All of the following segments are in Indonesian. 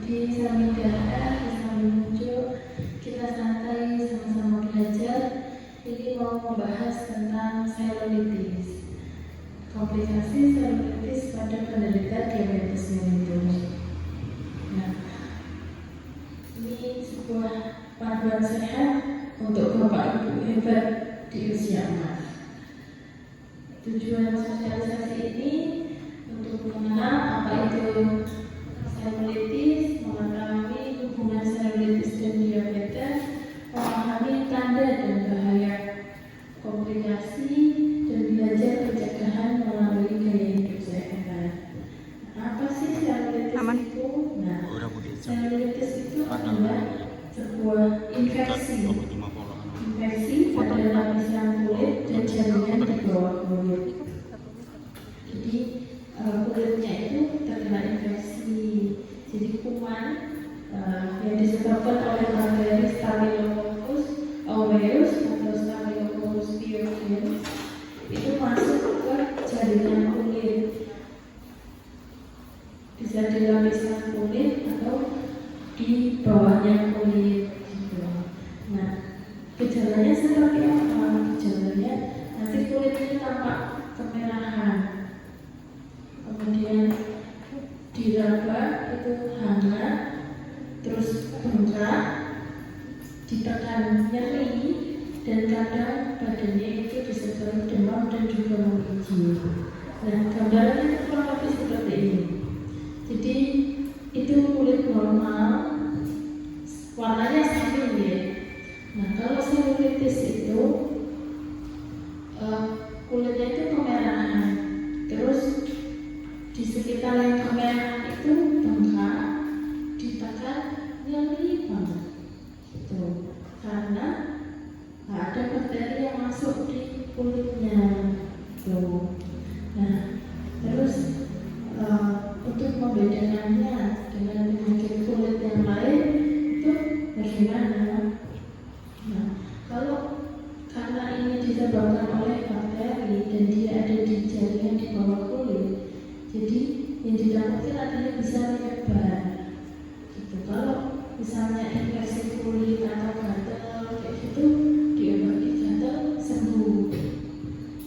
Jadi sambil jalan, sambil muncul, kita santai sama-sama belajar. Ini mau membahas tentang selulitis, komplikasi selulitis pada penderita diabetes mellitus. Nah, ini sebuah panduan sehat untuk bapak ibu hebat di usia emas. Tujuan sosialisasi ini untuk mengenal apa itu selulitis, mengetahui hubungan selulitis dan diabetes, memahami tanda dan bahaya komplikasi, dan belajar pencegahan melalui gaya hidup sehat. Apa sih selulitis itu? Nah, selulitis itu adalah sebuah infeksi pada lapisan kulit dan jaringan di bawah kulit. Jadi kulitnya itu terkena infeksi. Jadi kuman yang disebabkan oleh bakteri Staphylococcus aureus atau Staphylococcus pyogenes itu masuk ke jaringan kulit, bisa di lapisan kulit atau di bawahnya kulit gitu. Nah, gejalanya seperti apa? Gejalanya nanti kulitnya tampak kemerahan, kemudian diraba itu hangat, terus bengkak, ditekan nyeri, dan kadang badannya itu disertai demam dan juga menggigil. Nah, gambarannya kurang lebih seperti ini. Jadi itu kulit normal, warnanya sama ya. Nah, kalau selulitis itu kulitnya itu kemerahan, terus di sekitar yang kemerahan itu bengkak, ditekan nyeri banget gitu, karena ada bakteri yang masuk di kulitnya gitu. Nah, terus untuk membedakannya dengan penyakit kulit yang lain itu bagaimana? Nah, kalau karena ini disebabkan oleh bakteri dan dia ada di jaringan di bawah kulit, jadi yang ditakutkan adalah bisa menyebar. Gitu. Kalau misalnya infeksi kulit atau gatal kayak gitu, diobati gatal sembuh,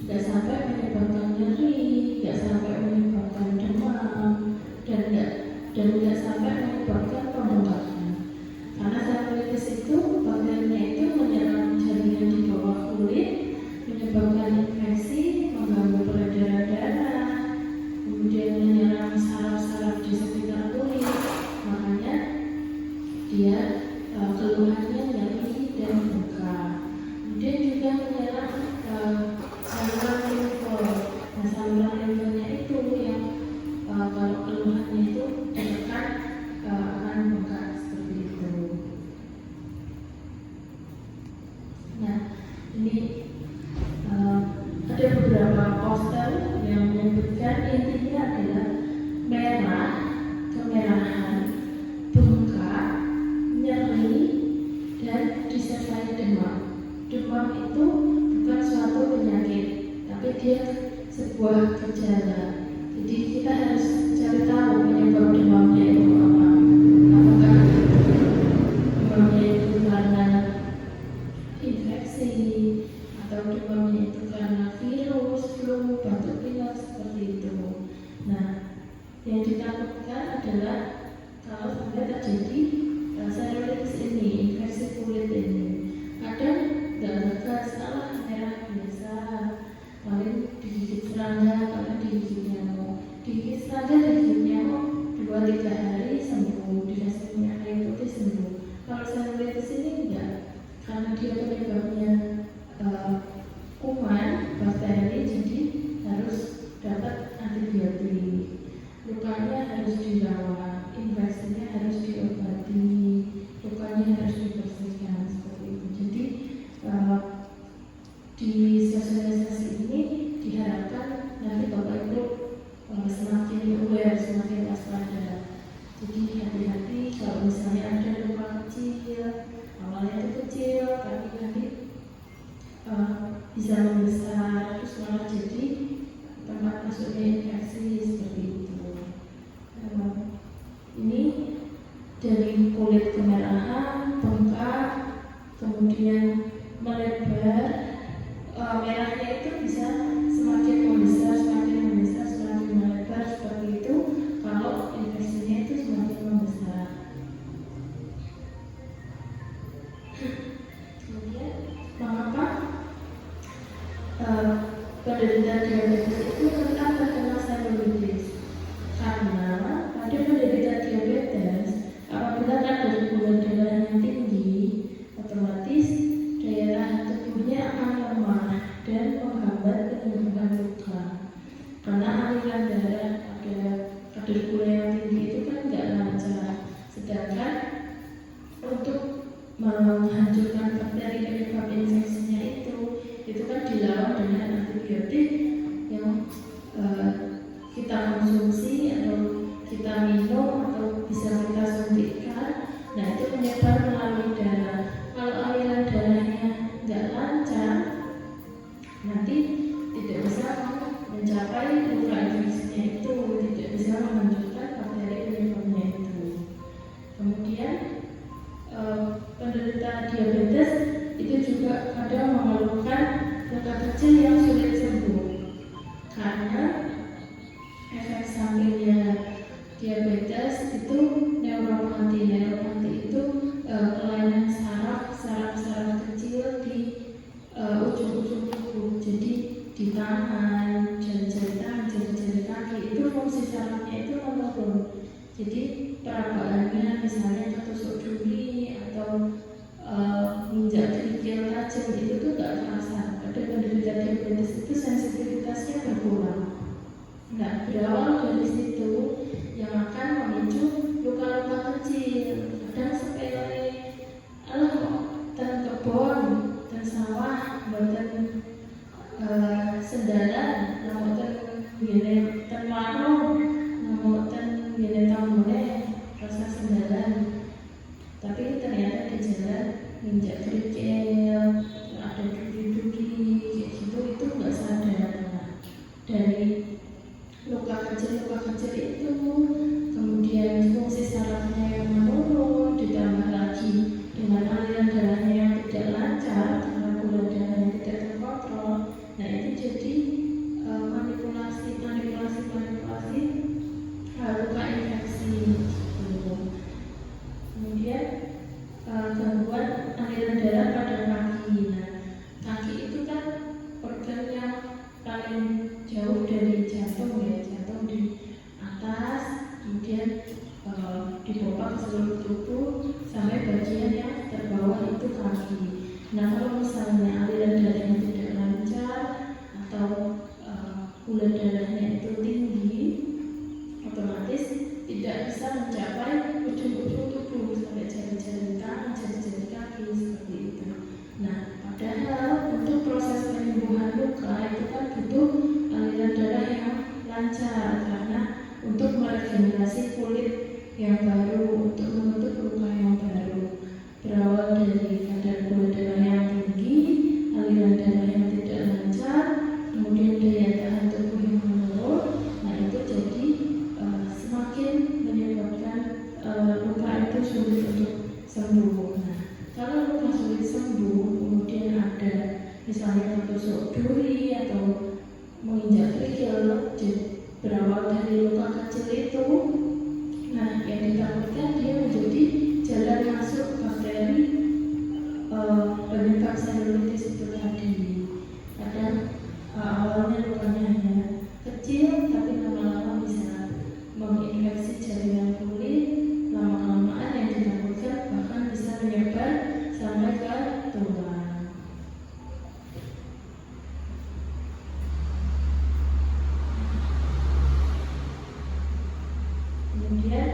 nggak sampai menyebabkan nyeri, nggak sampai menyebabkan demam, dan nggak sampai menyebabkan pembengkakan. Karena selulitis itu bakterinya itu menyerang jaringan di bawah kulit, menyebabkan infeksi, mengganggu peredaran darah, kemudian menyerang saraf-saraf di sekitar kulit. Makanya dia keluhannya nyeri dan bengkak. Kemudian juga menyerang saluran limfe. Nah, saluran limfenya itu yang kalau keluhannya itu ditekan akan bengkak seperti itu. Nah, ini ada beberapa poster yang menyebutkan intinya adalah merah, kemerahan, bengkak, nyeri, dan disertai demam. Demam itu bukan suatu penyakit, tapi dia sebuah gejala. Jadi kita harus cari tahu penyebab demamnya itu apa. Apakah demamnya itu karena infeksi, atau demamnya itu karena virus, flu, batuk pilek, seperti itu. Nah, yang ditakutkan adalah kalau sampai terjadi selulitis ini, infeksi kulit ini. Kadang nggak ada salah, merah biasa, paling digigit serangga, paling digigit nyamuk. Digigit serangga, digigit nyamuk 2-3 hari sembuh, dikasih minyak kayu putih sembuh. Kalau selulitis ini enggak, karena dia penyebabnya kuman, bakteri, jadi harus dapat antibiotik. Lukanya harus dirawat, infeksinya harus diobati, lukanya harus dibersihkan seperti itu. Jadi di sosialisasi ini diharapkan nanti Bapak Ibu semakin aware, semakin waspada. Jadi hati-hati kalau misalnya ada luka kecil, awalnya itu kecil, tapi nanti bisa membesar, terus malah jadi tempat masuknya infeksi seperti itu. Ini dari kulit kemerahan, bengkak, kemudian melebar. Merahnya itu bisa semakin membesar, semakin melebar seperti itu kalau infeksinya itu semakin membesar. Kemudian mengapa penderita diabetes itu rentan terkena selulitis? Karena pada penderita diabetes, apabila kadar gula darahnya tinggi, otomatis daya tahan tubuhnya akan lemah dan menghambat penyembuhan luka. Karena aliran darah pada kadar gula yang tinggi itu kan nggak lancar. Sedangkan untuk menghancurkan bakteri penyebab infeksinya itu kan dilawan dengan antibiotik yang kita konsumsi atau kita minum atau bisa kita suntikkan. Nah, itu menyebar melalui darah. Kalau aliran darahnya nggak lancar, nanti tidak bisa mencapai luka infeksinya itu, tidak bisa menghancurkan bakteri penyebabnya itu. Kemudian penderita diabetes itu juga kadang mengeluhkan luka kecil yang sulit sembuh karena efek sampingnya diabetes itu neuropati. Neuropati itu kelainan saraf kecil di ujung-ujung tubuh. Jadi di tangan, jari-jari tangan, jari-jari kaki itu fungsi sarafnya itu menurun. Jadi perabaannya misalnya ketusuk duri atau injak kerikil tajam itu tuh nggak terasa. Pada penderita diabetes itu sensitivitasnya berkurang. Nah, berawal dari situ yang akan memicu luka-luka kecil, kadang sepele, dan kebun, dan sawah, dan sendalan, dan warung, dan tambune, rasa sendalan. Tapi ternyata di jalan injak kerikil, ada duri-duri, kayak gitu, itu nggak sadar. Dari luka kecil itu, kemudian fungsi sarafnya yang menurun, ditambah lagi dengan aliran darahnya yang tidak lancar karena gula darah yang tidak terkontrol. Nah, itu jadi manipulasi luka infeksi. Kemudian gangguan aliran darah pada kaki. Nah, kaki itu kan organ yang paling jauh dari jantung ya, jantung di atas, kemudian dibopong ke seluruh tubuh sampai bagian yang terbawah itu kaki. Nah, kalau misalnya aliran darahnya tidak lancar atau gula darahnya itu tinggi, otomatis tidak bisa mencapai ujung-ujung tubuh sampai jari-jari tangan, jari-jari kaki seperti itu. Nah, padahal untuk proses penyembuhan luka itu kan butuh aliran darah yang lancar karena untuk meregenerasi kulit yang baru, untuk membentuk luka yang baru. Berawal dari kadar gula darah yang tinggi, aliran darah yang tidak lancar, kemudian daya tahan tubuh yang menurun. Nah, itu jadi semakin menyebabkan luka itu sulit untuk sembuh. Nah, kalau luka sulit sembuh, kemudian ada misalnya tertusuk duri atau menginjak kerikil, berawal dari luka kecil itu, nah yang ditakutkan dia menjadi jalan masuk bakteri penyebab selulitis itu tadi. Kadang awalnya lukanya hanya kecil, tapi lama-lama bisa menginfeksi jaringan kulit, lama-lamaan yang ditakutkan bahkan bisa menyebar sampai ke tulang. Kemudian,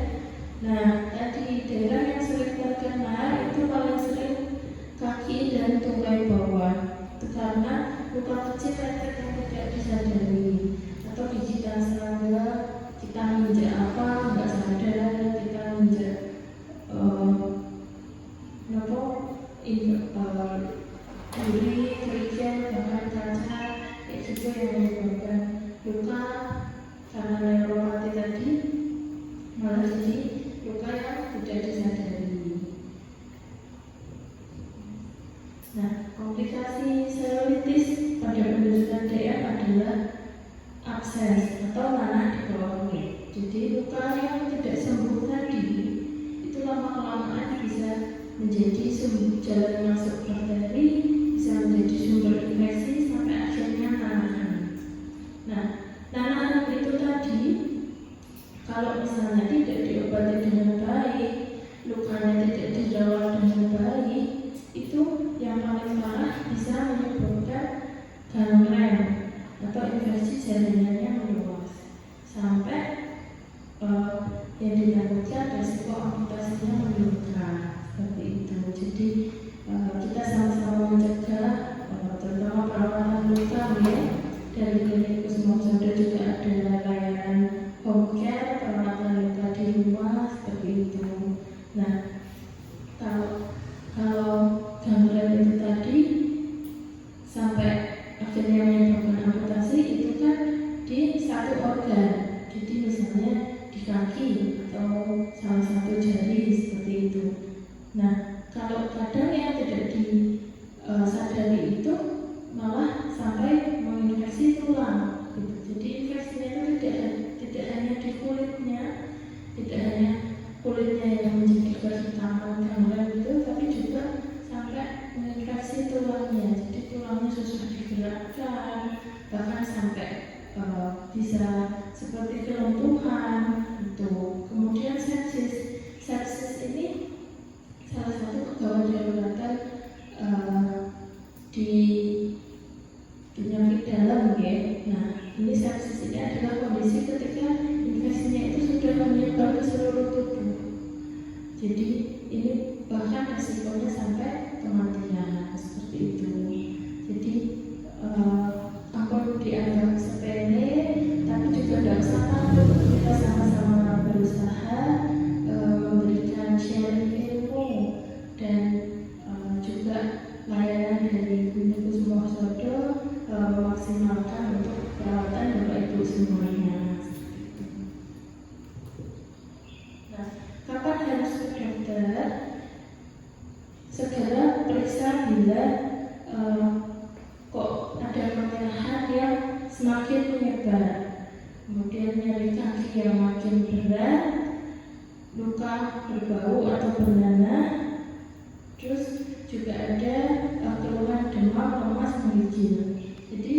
nah tadi daerah yang sering terkena itu paling sering kaki dan tungkai bawah. Itu karena luka kecil yang tidak disadari, atau gigitan serangga, kita menginjak apa nggak sadar, kita menginjak duri, kerikil, bahkan kaca, kayak gitu yang menyebabkan luka karena neuropati tadi malah jadi luka yang tidak disadari. seperti kelumpuhan itu. Kemudian sepsis ini salah satu kegawat daruratan di penyakit dalam ya. Nah, ini sepsis ini adalah kondisi ketika infeksinya itu sudah menyebar ke seluruh tubuh. Jadi ini bahkan resikonya sampai kematian seperti itu. Jadi ampun dianggap sepele, tapi juga tidak usah takut. Kita sama-sama berusaha memberikan sharing ilmu dan juga layanan dari Bumi Kusumosodo memaksimalkan untuk perawatan Bapak Ibu semuanya. Nah, kapan harus ke dokter? Segera periksa bila kok ada kemerahan yang semakin menyebar, kemudian nyeri kaki yang makin berat, luka berbau atau bernanah, terus juga ada keluhan demam, lemas, menggigil. Jadi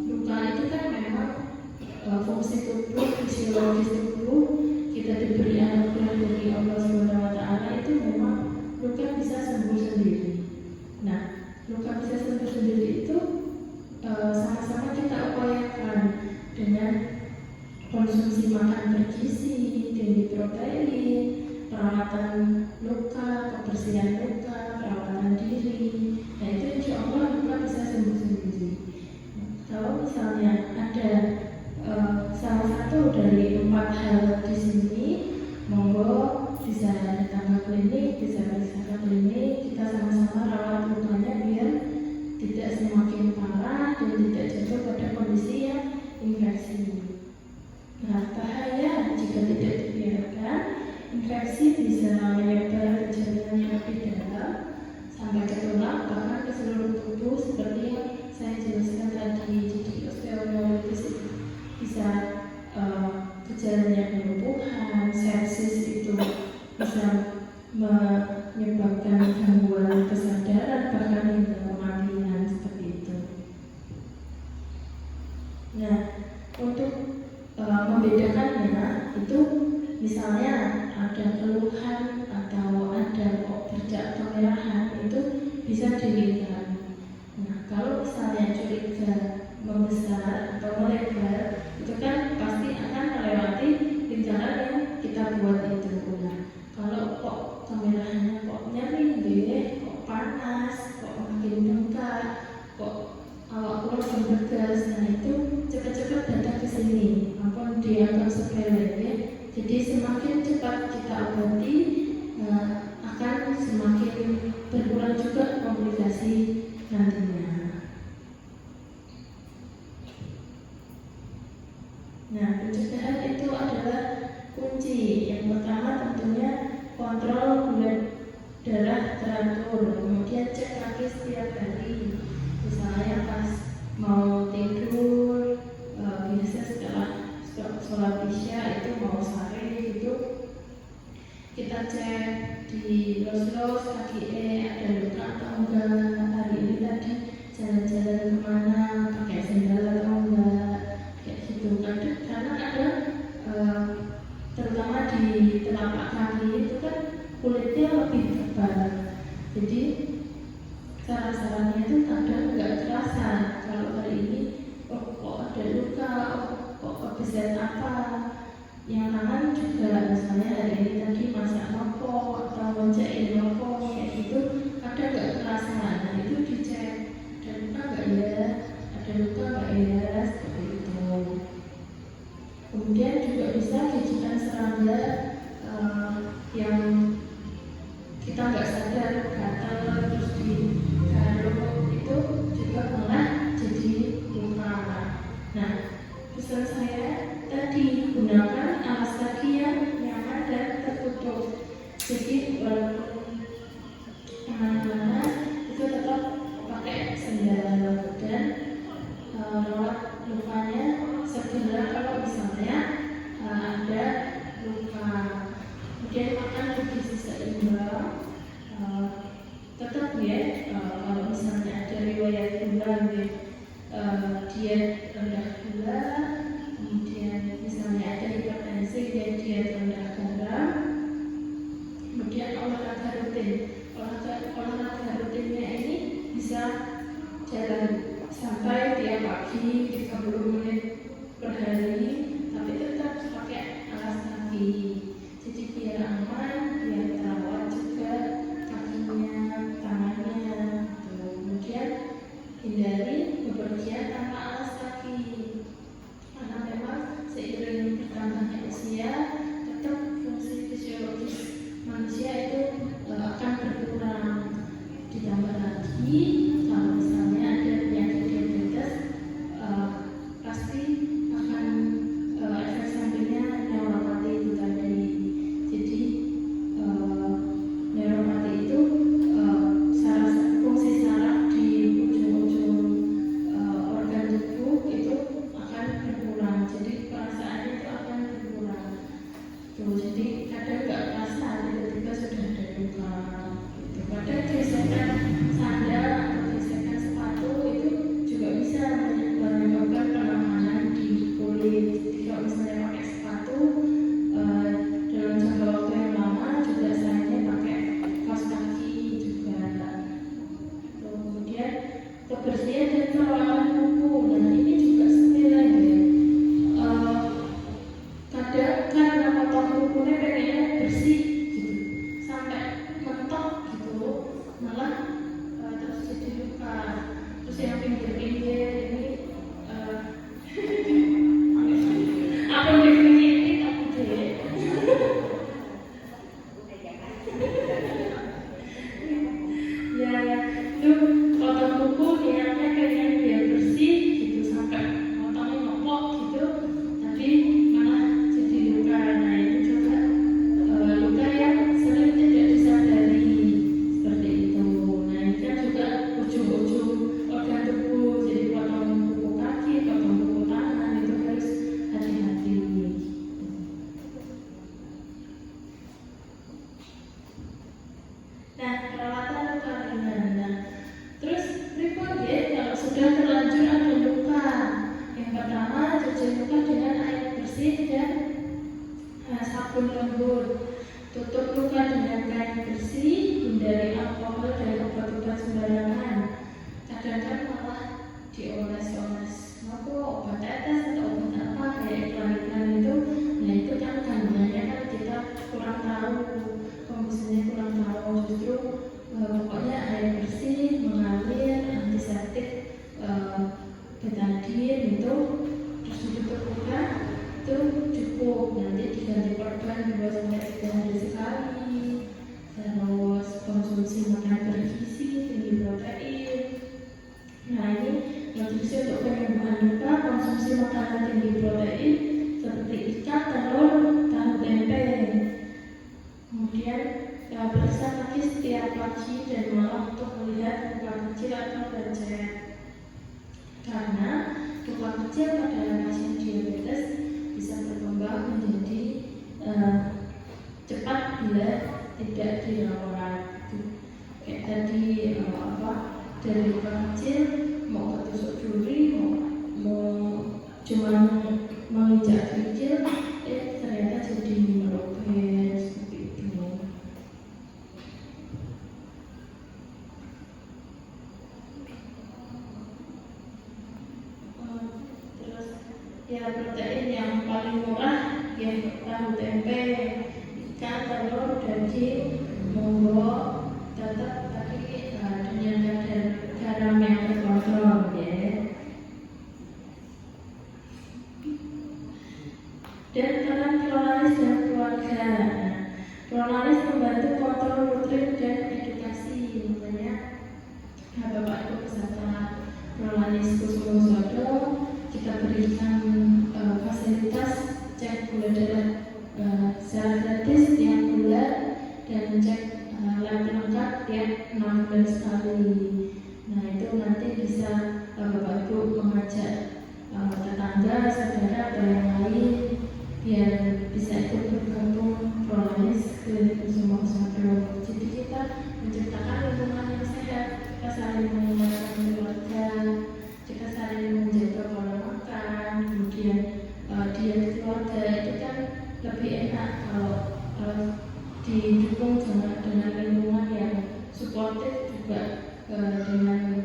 luka itu kan memang fungsi tubuh, fisiologis tubuh, kita diberi anugerah dari Allah SWT itu memang luka bisa sembuh sendiri. Nah, luka bisa sembuh sendiri itu sama-sama kita upayakan dengan konsumsi makan bergizi, tinggi protein, perawatan luka, kebersihan luka, perawatan diri. Nah, itu insya Allah luka bisa sembuh sendiri. Kalau misalnya ada salah satu dari 4 hal di sini, monggo bisa datang ke klinik, bisa periksa ke klinik, kita sama-sama rawat lukanya biar tidak semakin parah dan tidak jatuh pada kondisi yang infeksi. Nah, bahaya jika tidak dibiarkan, infeksi bisa menyebar ke jaringan yang lebih dalam sampai ke tulang, bahkan ke seluruh tubuh seperti yang saya jelaskan tadi. Jadi osteomyelitis bisa gejalanya kelumpuhan, sepsis itu bisa menyebabkan gangguan kesadaran, bahkan hingga kematian seperti itu. Nah, untuk membedakannya itu misalnya ada keluhan atau ada bercak kemerahan itu bisa dilihat. Nah, kalau misalnya curiga membesar atau melebar, itu kan pasti akan melewati gejala yang kita buat itu. Nah, kalau kok kemerahannya kok nyeri, kok panas, kok makin bengkak, kok awak keluar bergegas, nah itu cepat-cepat datang ke sini. Ampun dianggap sepele ya. Jadi semakin cepat kita obati, akan semakin berkurang juga komplikasi nantinya. Nah, pencegahan itu adalah kunci. Yang pertama tentunya kontrol gula darah teratur, kemudian cek kaki setiap hari. Misalnya pas mau tidur, biasa setelah sholat isya itu mau sare itu kita cek di los-los kaki ada luka atau enggak, hari ini tadi jalan-jalan kemana, pakai sandal atau enggak, kayak gitu. Karena ada terutama di telapak kaki itu kan kulitnya lebih tebal, jadi saraf-sarafnya itu kadang nggak terasa. Kalau hari ini kok ada luka, kok kebeset apa, yang tangan juga misalnya hari ini tadi masak nopo atau ngerjain nopo kayak gitu, kadang nggak terasa. Nah, itu dicek, ada luka nggak ya, ada luka nggak ya, seperti itu. Kemudian juga bisa gigitan serangga yang kita nggak sadar gatal terus digaruk, itu juga malah jadi luka. Nah, pesan saya tadi, gunakan alas kaki yang nyaman dan tertutup. Jadi walaupun kemana-mana itu tetap pakai sandal dan rawat lukanya segera kalau misalnya ada luka. Kemudian makan bergizi seimbang, tetap ya kalau misalnya ada riwayat gula, diet rendah gula, kemudian pagi 30 menit per hari, tapi tetap pakai alas kaki. Jadi biar aman, biar terawat juga kakinya, tangannya. Kemudian hindari bepergian tanpa alas kaki, karena memang seiring bertambahnya usia, tetap fungsi fisiologis manusia itu akan berkurang. Ditambah lagi kalau misalnya ada penyakit diabetes, pasti akan efek sampingnya neuropati itu tadi. Jadi neuropati itu fungsi saraf di ujung-ujung organ tubuh itu akan berkurang. Jadi perasaannya itu akan berkurang. Jadi kadang nggak terasa tiba-tiba sudah ada luka. Padahal gesekan sandal atau gesekan sepatu itu juga bisa menyebabkan penekanan di kulit. Kalau misalnya pakai sepatu dalam jangka waktu yang lama, juga sayangnya pakai kaos kaki juga. Kemudian kebersihan dan perawatan kuku. Nah ini juga sepele ya. Kadang kan potong kukunya pengennya bersih gitu, sampai mentok gitu, malah terus jadi luka. Terus yang pinggir-pinggir ini apa dikritik aku deh. Ya itu potong kuku niatnya pengen biar bersih gitu, sampai potongnya ngepok gitu, tapi malah jadi luka. Nah itu juga luka yang sering tidak disadari seperti itu. Nah ini kan juga ujung-ujung organ tubuh, jadi potong kuku kaki, potong kuku tangan itu harus hati-hati. Nah perawatan luka ringan. Nah terus report ya kalau sudah terlanjur ada luka. Yang pertama, cuci luka dengan air bersih dan sabun lembut. Tutup luka dengan kain bersih, hindari alkohol dan obat-obat sembarangan. Kadang-kadang malah dioles-oles. Apa obat tetes atau obat apa kayak iklan-iklan itu. Nah itu kan kandungannya kan kita kurang tahu, komposisinya kurang tahu. Justru pokoknya air bersih, mengalir, antiseptik, betadine itu, terus ditutup luka itu cukup. Nanti diganti perban 2-3 hari sekali. Terus konsumsi makanan bergizi, tinggi protein. Nah ini nutrisi untuk penyembuhan luka, konsumsi makanan tinggi protein seperti ikan, telur, tahu tempe. Kemudian periksa kaki setiap pagi dan malam untuk melihat luka kecil atau lecet. Karena luka kecil pada pasien diabetes bisa berkembang menjadi cepat bila tidak dirawat. Kayak tadi dari luka kecil mau ketusuk duri, mau cuma menginjak kecil, ternyata jadi merobek seperti itu. Terus ya protein yang paling murah ya tahu tempe, ikan, telur, daging, monggo, tetap tapi dengan kadar garam yang terkontrol ya. Dan peran Kronalis dan keluarga. Kronalis membantu kontrol nutrin dan edukasi. Misalnya Bapak Ibu peserta Kronalis Kusumosodo, kita berikan fasilitas cek gula darah secara gratis tiap bulan dan cek lab lengkap tiap 6 bulan sekali. Nah itu nanti bisa Bapak Ibu mengajak tetangga, saudara atau yang lain biar bisa ikut bergabung Kronalis ke Kusumosodo. Jadi kita menciptakan lingkungan yang sehat, kita saling mengingatkan keluarga, kita saling menjaga pola makan, kemudian diet keluarga itu kan lebih enak kalau didukung dengan lingkungan yang suportif juga dengan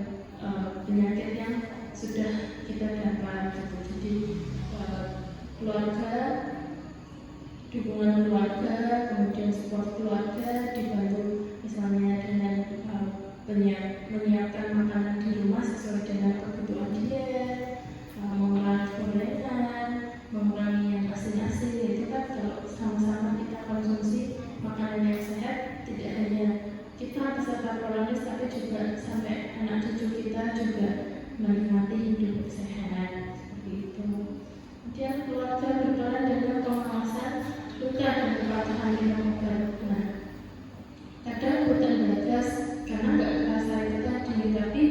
penyakit yang sudah kita dapat gitu. Jadi keluarga, dukungan keluarga, kemudian support keluarga, dibantu misalnya dengan menyiapkan makanan di rumah sesuai dengan kebutuhan dia, mengurangi gorengan, mengurangi yang asin-asin. Itu kan kalau sama-sama kita konsumsi makanan yang sehat, tidak hanya kita peserta Polaris, tapi juga sampai anak cucu kita juga menikmati hidup sehat seperti itu. Kemudian keluarga berperan dalam pengawasan luka dan kepatuhan minum obat. Nah, kadang hutan bagas karena nggak terasa itu tadi, tapi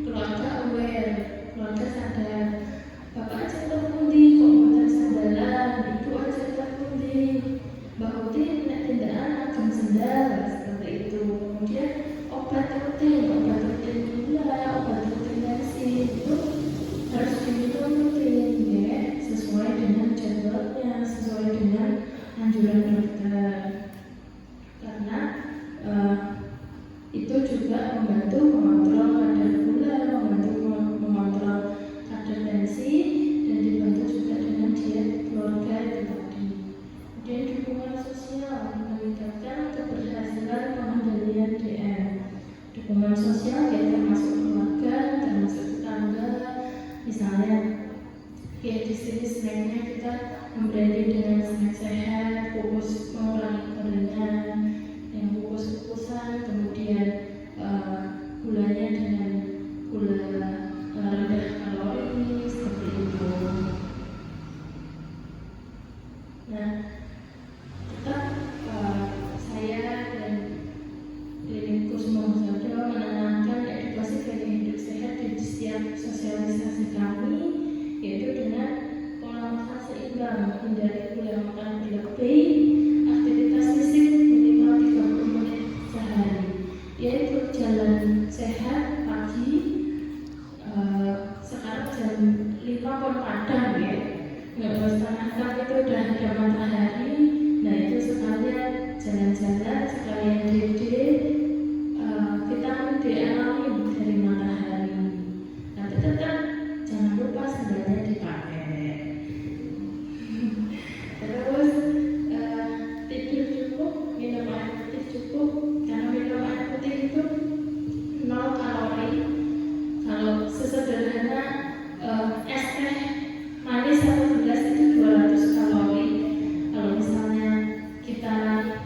keluarga aware, keluarga sadar. Bapak aja terpundi kok buatan sandalan, ibu aja terpundi, Mbak Uti nek tindakan agam sendal seperti itu. Kemudian obat rutin gula, obat rutin tensi itu harus diminum rutin ya, sesuai dengan jadwalnya, sesuai dengan anjuran dokter. Karena itu juga membantu mengontrol kadar gula, membantu mengontrol kadar tensi, dan dibantu juga dengan diet keluarga itu tadi. Kemudian dukungan sosial meningkatkan keberhasilan pengendalian DM. Dukungan sosial ya termasuk keluarga, termasuk tetangga. Misalnya kayak di sini snacknya kita membranding dengan snack sehat, fokus mengurangi gorengan, yang kukus-kukusan, kemudian gulanya dengan gula rendah kalori seperti itu. Nah, tetap saya dan Klinik Kusmo Sodo menanamkan edukasi gaya hidup sehat di setiap sosialisasi kami, yaitu dengan pola makan seimbang, hindari pola makan berlebih, aktivitas fisik minimal 30 menit sehari, yaitu jalan sehat pagi. Sekarang jam 5 pun padang ya, nggak harus setengah 6 itu udah ada matahari. Nah itu sekalian jalan-jalan, sekalian vitamin D alami dari matahari. Tapi tetap jangan lupa sendalnya dipakai. Terus tidur cukup, minum air putih cukup, karena minum air putih itu 0 kalori. Kalau sesederhana es teh manis 1 gelas itu 200 kalori. Kalau misalnya kita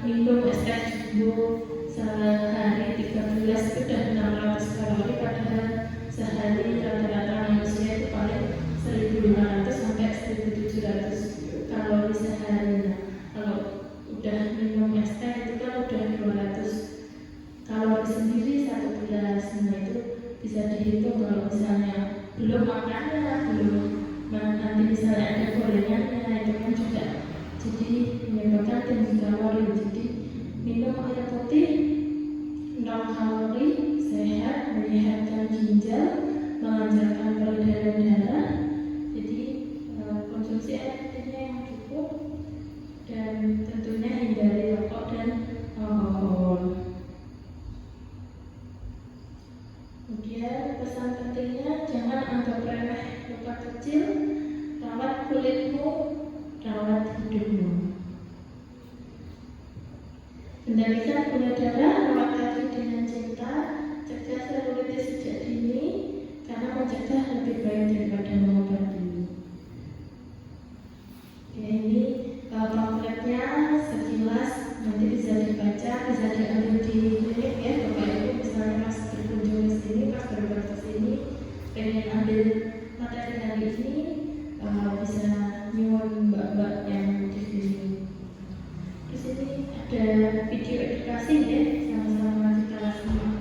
minum es teh jumbo sehari 3 gelas itu sudah 600 kalori, padahal sehari rata-rata manusia itu paling 1.500 sampai 1.700 kalori sehari. Nah, kalau udah minum es teh itu kan udah 200 kalori sendiri 1 gelas. Nah itu bisa dihitung kalau misalnya belum makannya, belum nanti misalnya ada gorengannya, itu kan juga jadi menyebabkan tinggi kalori. Jadi minum air putih 0 kalori, sehat, menyehatkan ginjal, melancarkan peredaran darah. Jadi konsumsi air putihnya yang cukup, dan tentunya hindari rokok dan alkohol. Kemudian pesan pentingnya, jangan anggap remeh luka kecil, rawat kulitmu, rawat hidupmu. Kendalikan gula darah, rawat kaki dengan cinta, cegah selulitis sejak dini, karena mencegah lebih baik daripada mengobati. Ya, ini pamfletnya sekilas nanti bisa dibaca, bisa diambil di klinik ya Bapak Ibu. Misalnya pas berkunjung ke sini, pas berobat ke sini, pengen ambil materi hari ini, bisa nyuwun mbak-mbak yang di sini. Di sini ada video edukasi ya, sama-sama kita simak.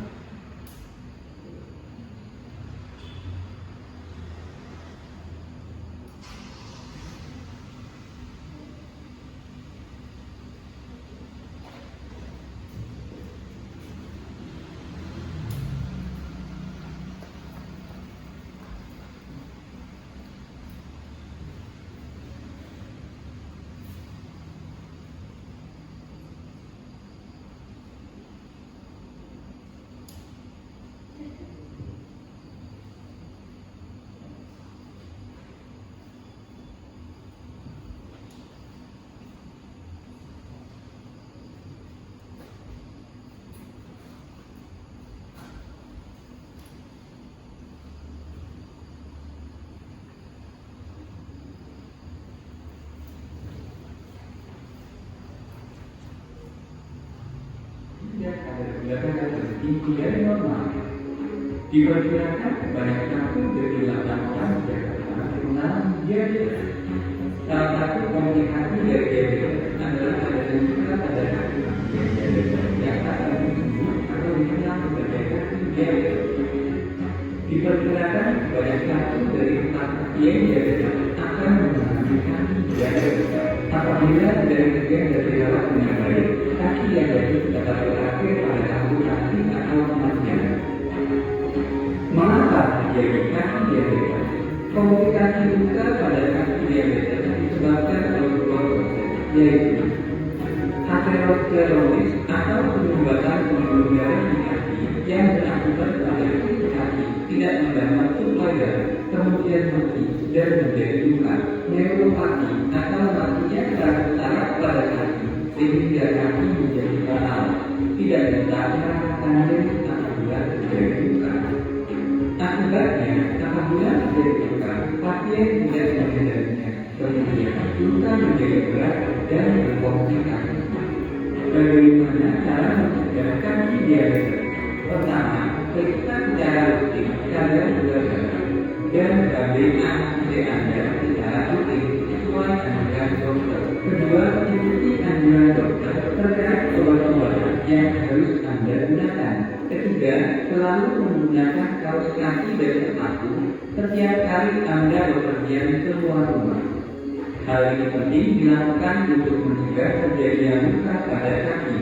kadar gula darah lebih dari normal. Diperkirakan banyak satu dari 8 orang di Jakarta mengalami diabetes. Salah satu komplikasi dari diabetes adalah adanya luka pada kaki yang diabetes yang tak lagi sembuh atau dikenal sebagai kaki diabetes. Diperkirakan banyak satu dari 4 pasien diabetes akan mengalami kaki diabetes. Apabila dari sekian dari rawat dengan baik, kaki diabetes dapat berakhir pada amputasi atau kematian. Mengapa terjadi kaki diabetes? Komplikasi luka pada kaki diabetes disebabkan oleh proses yaitu aterosklerosis atau penyumbatan pembuluh darah di kaki yang berakibat pada kulit kaki tidak mendapat suplai darah, kemudian mati dan menjadi luka. Neuropati atau matinya saraf pada kaki sehingga kaki menjadi fatal, tidak bisa merasakan nyeri apabila terjadi luka. Akibatnya, apabila terjadi luka, pasien tidak mengendalinya, kemudian luka menjadi berat dan berkomplikasi. Bagaimana cara mencegah kaki diabetes? Pertama, periksa secara rutin kadar gula darah dan HbA1c Anda secara rutin sesuai anjuran dokter. Kedua, ikuti anjuran dokter terkait obat-obatan yang harus Anda gunakan. Ketiga, selalu menggunakan kaos kaki dan sepatu setiap kali Anda bepergian keluar rumah. Hal ini penting dilakukan untuk mencegah terjadinya luka pada kaki.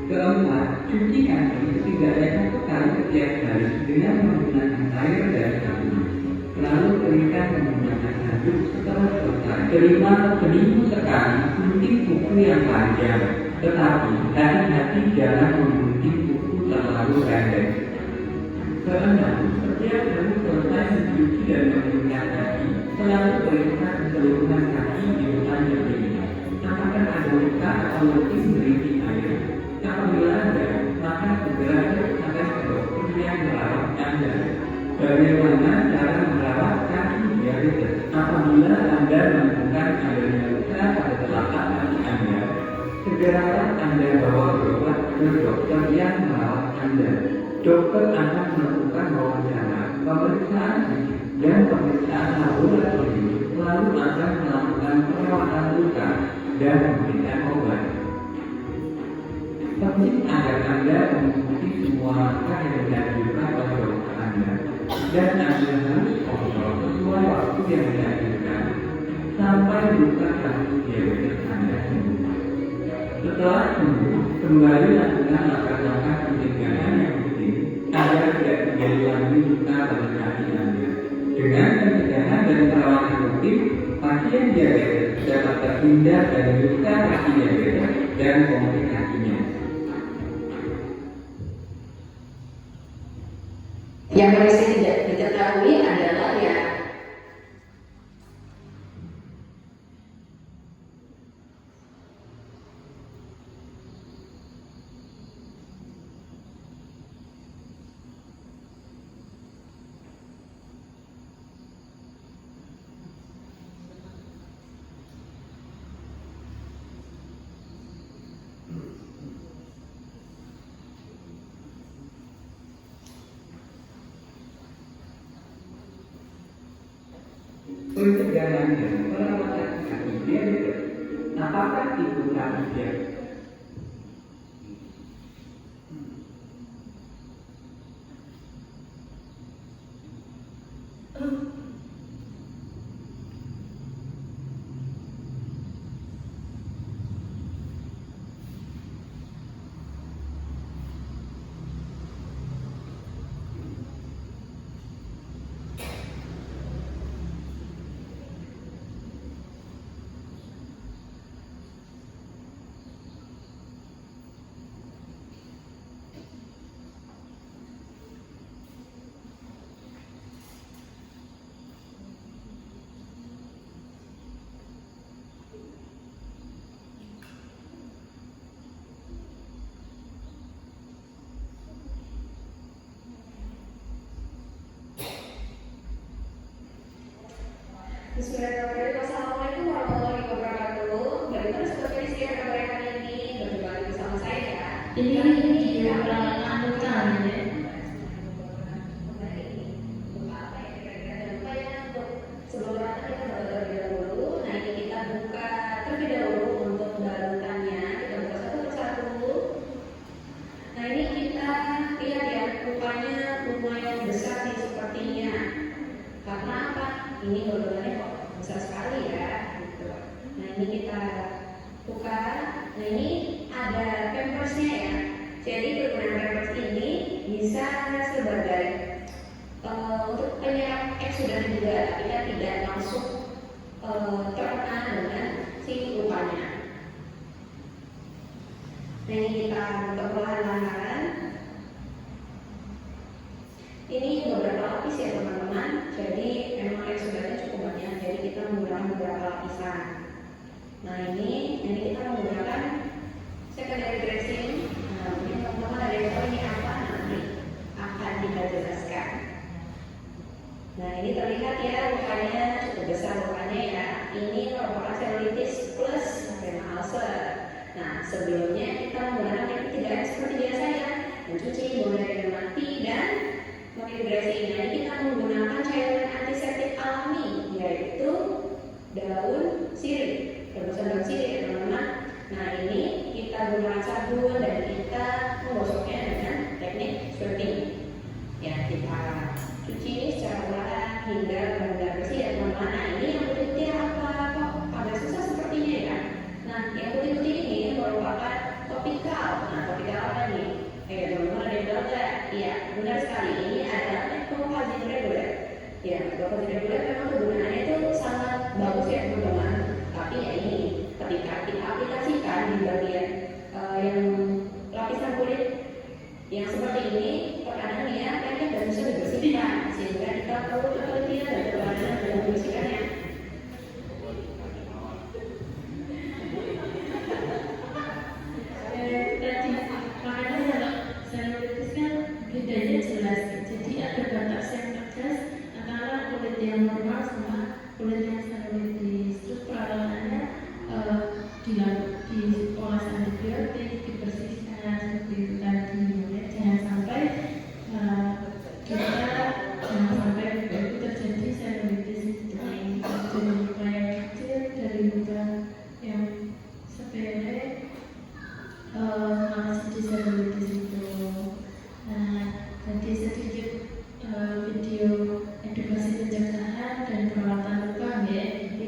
Keempat, cuci kaki setidaknya 1 kali setiap hari dengan menggunakan air dan sabun. Lalu keringkan menggunakan handuk setelah selesai. Kelima, seminggu sekali gunting kuku yang panjang, tetapi hati-hati jangan menggunting kuku terlalu pendek. Keenam, setiap hari selesai mencuci dan mengeringkan kaki, selalu periksa keseluruhan kaki di depan jari. Apakah ada luka atau letih berisi air? Apabila ada, maka segera sampai ke dokter yang merawat Anda. Bagaimana cara merawat kaki diabetes? Apabila Anda menemukan adanya luka pada telapak kaki Anda, segeralah Anda bawa berobat ke dokter yang merawat Anda. Dokter akan melakukan wawancara, pemeriksaan fisik, dan pemeriksaan laboratorium, lalu akan melakukan perawatan luka dan memberikan obat. Penting agar Anda mengikuti semua langkah yang dianjurkan oleh dokter Anda, dan Anda harus kontrol sesuai waktu yang dianjurkan sampai luka kaki diabetes Anda sembuh. Setelah sembuh, kembali lakukan langkah-langkah pencegahan yang rutin agar tidak terjadi lagi luka pada kaki Anda. Dengan pencegahan dan perawatan rutin, pasien diabetes dapat terhindar dari luka kaki diabetes dan komplikasinya. Yang masih tidak diketahui adalah ya pencegahan dan perawatan kaki diabetes. Apakah itu kaki diabetes? Bismillahirrahmanirrahim. Assalamualaikum warahmatullahi wabarakatuh. Bagaimana seperti yang kabar kali ini? Berjumpa lagi bersama saya. Ini video perawatan luka ya. Sebelum kita buka terlebih dahulu, nah ini kita buka terlebih dahulu untuk balutannya. Kita buka satu persatu. Nah ini kita lihat ya, lukanya lumayan besar nih sepertinya. Karena apa? Ini balutannya kok besar sekali ya. Gitu. Nah ini kita buka. Nah ini ada pampersnya ya. Jadi penggunaan pampers ini bisa sebagai untuk penyerap eksudan juga, tapi kan tidak langsung terkena dengan si lukanya. Nah ini kita buka perlahan-lahan. Ini beberapa lapis ya teman-teman. Jadi memang eksudannya cukup banyak. Jadi kita menggunakan beberapa lapisan. Nah ini kita menggunakan secondary dressing. Nah mungkin teman-teman ada yang tahu ini apa, nanti akan kita jelaskan. Nah ini terlihat ya lukanya cukup besar lukanya ya. Ini merupakan selulitis plus vena ulcer. Nah sebelumnya kita menggunakan teknik 3M seperti biasa ya, mencuci, membuang air mati dan memakai dressing. Nah ini kita menggunakan cairan antiseptik alami yaitu daun sirih, rebusan daun sirih ya teman-teman. Nah ini kita gunakan sabun dan kita menggosoknya dengan teknik sweeping. Ya kita cuci secara perlahan hingga benar-benar bersih ya teman-teman. Nah ini yang putih-putih apa? Kok agak susah sepertinya ya. Nah yang putih-putih ini merupakan topikal. Nah topikal apa nih? Teman-teman ada yang tahu nggak? Iya benar sekali, ini adalah meclofazine reguler. Ya meclofazine reguler memang kegunaannya itu sangat bagus ya teman-teman. Tapi ya ini ketika kita aplikasikan di bagian yang lapisan kulit yang seperti ini, terkadang dia pendek dan bisa dibersihkan sehingga kita perlu ketelitian dan keteladanan dalam membersihkannya. Tadi makanya kalau selulitis kan bedanya jelas. Jadi ada batas yang tegas antara kulit yang normal sama kulit yang selulitis. Terus perawatannya diolah antibiotik, dibersihkan seperti itu tadi. Jangan sampai itu terjadi selulitis itu dari luka yang kecil, dari luka yang sepele malah jadi selulitis itu. Nah, jadi sedikit video edukasi pencegahan dan perawatan luka ya. Jadi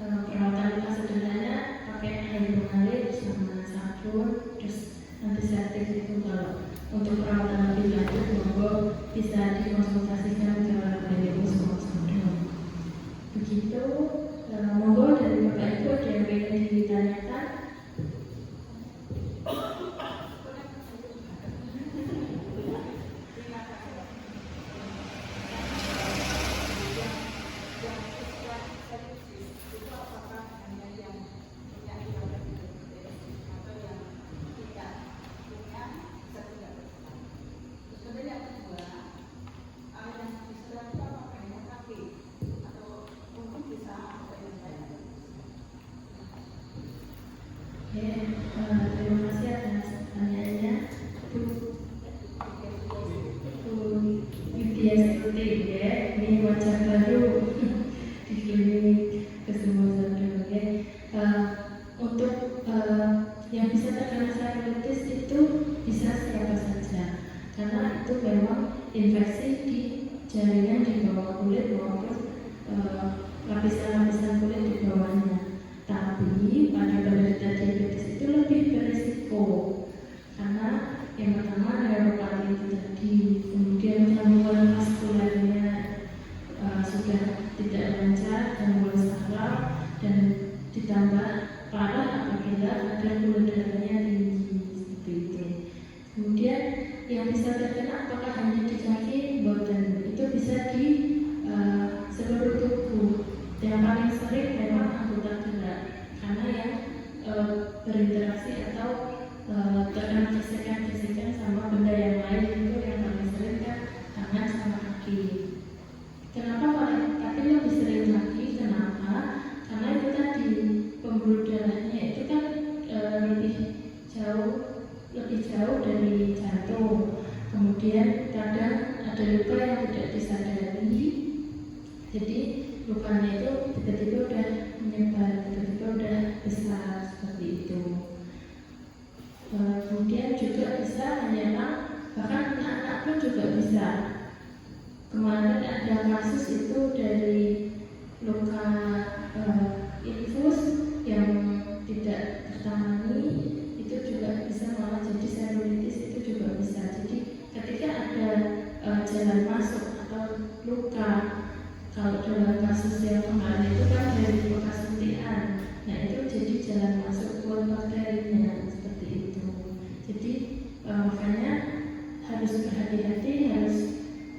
perawatan luka sederhana pakai air mengalir sama sabun, terus antiseptik itu. Kalau untuk perawatan lebih lanjut monggo bisa dikonsultasikan ke Bapak Semua. Begitu, monggo dari Bapak Ibu ada yang ingin ditanyakan. Terima kasih atas pertanyaannya, Bu Widya Stuti ya. Ini wajah baru di klinik Kesuma Sadu ya. Untuk yang bisa terkena selulitis itu bisa siapa saja, karena itu memang infeksi di jaringan di bawah kulit maupun lapisan-lapisan kulit di bawahnya. Tapi pada penderita diabetes itu lebih berisiko karena yang pertama neuropati itu tadi, kemudian gangguan vaskularnya sudah tidak lancar dan mulai saraf, dan ditambah parah apabila ada gula darahnya tinggi seperti itu. Kemudian yang bisa terkena apakah hanya di kaki? Boten, itu bisa di seluruh tubuh. Yang paling sering memang anggota gerak, karena yang berinteraksi atau terkena gesekan-gesekan sama benda yang lain itu yang paling sering kan tangan sama kaki. Kenapa tapi lebih sering kaki? Kenapa? Karena itu tadi pembuluh darahnya itu kan lebih jauh lebih jauh dari jantung. Kemudian kadang ada luka yang tidak disadari, jadi lukanya itu tiba-tiba udah menyebar, tiba-tiba udah besar seperti itu. Kemudian juga bisa menyerang, bahkan anak-anak pun juga bisa. Kemarin ada kasus itu dari luka infus yang tidak tertangani, itu juga bisa malah jadi selulitis, itu juga bisa. Jadi ketika ada jalan masuk atau luka, kalau dalam kasus yang kemarin itu kan dari bekas suntikan, nah itu jadi jalan masuk buat bakterinya seperti itu. Jadi makanya harus berhati-hati, harus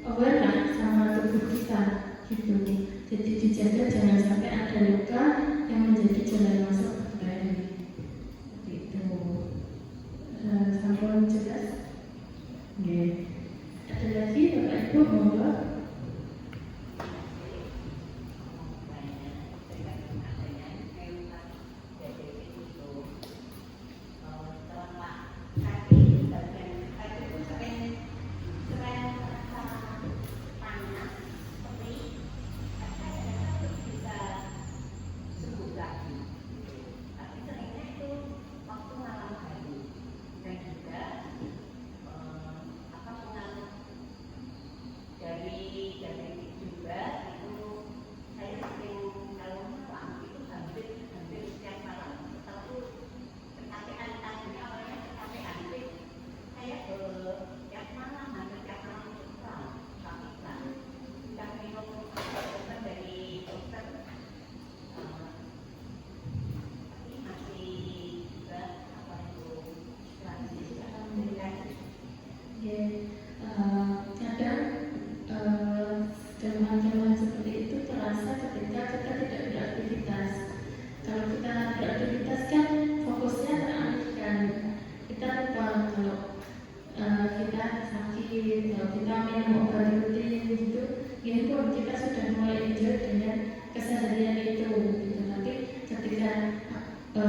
aware lah sama tubuh kita gitu. Jadi dijaga jangan sampai ada luka yang menjadi jalan masuk bakteri gitu. Sampel jelas? Okay. Ada lagi Bapak Ibu monggo? Keluhan-keluhan seperti itu terasa ketika kita tidak beraktivitas. Kalau kita beraktivitas kan fokusnya teralihkan. Kita lupa kalau kita sakit, kalau kita minum obat rutin gitu. Ini pun kita sudah mulai enjoy dengan keseharian itu. Gitu. Tapi ketika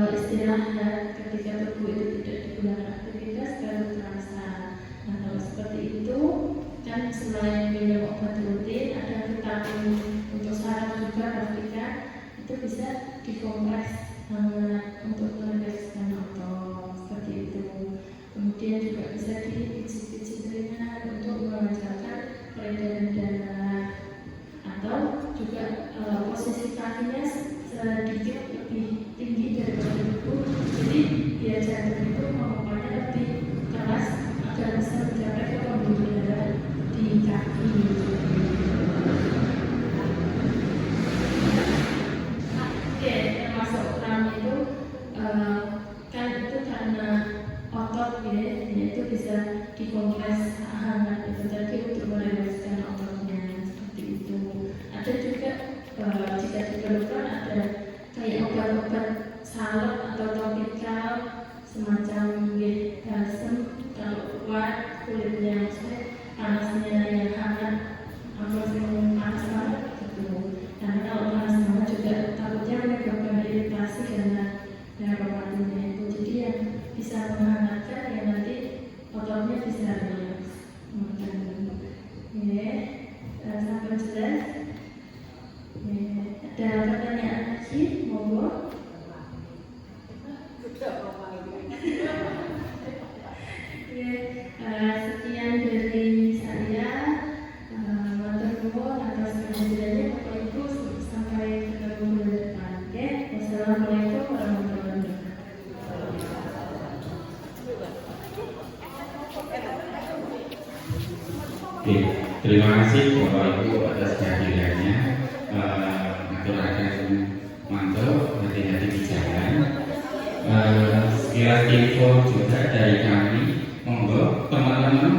istirahat, ketika tubuh itu tidak digunakan aktivitas baru terasa. Nah kalau seperti itu kan selain minum obat rutin ada vitamin untuk saraf juga pastikan itu bisa dikompres untuk melegaskan otot seperti itu. Kemudian juga bisa dipijit-pijit ringan untuk melancarkan peredaran darah, atau juga posisi kakinya sedikit lebih tinggi daripada tubuh, jadi biar jantung itu memompanya lebih keras agar bisa mencapai ke pembuluh darah di kaki. Oke, termasuk kram itu kan itu karena otot ya, itu bisa dikompres hangat itu tadi untuk melegaskan ototnya seperti itu. Ada juga jika diperlukan ada kayak obat-obat salep atau topikal semacam balsem kalau kuat kulitnya, panasnya yang hangat atau yang panas banget gitu. Karena kalau panas banget juga takutnya menyebabkan iritasi karena neuropatinya itu. Jadi yang bisa menghangatkan yang nanti ototnya bisa relax. Sampai jelas. Ada pertanyaan lagi, monggo. Sekian dari saya. Matur nuwun atas kehadirannya Bapak Ibu, sampai ketemu bulan depan. Oke, wassalamualaikum warahmatullahi wabarakatuh. Oke, terima kasih Bapak Ibu atas kehadirannya. Aturaken mantap, hati-hati di jalan. Sekilas info juga dari kami, monggo teman-teman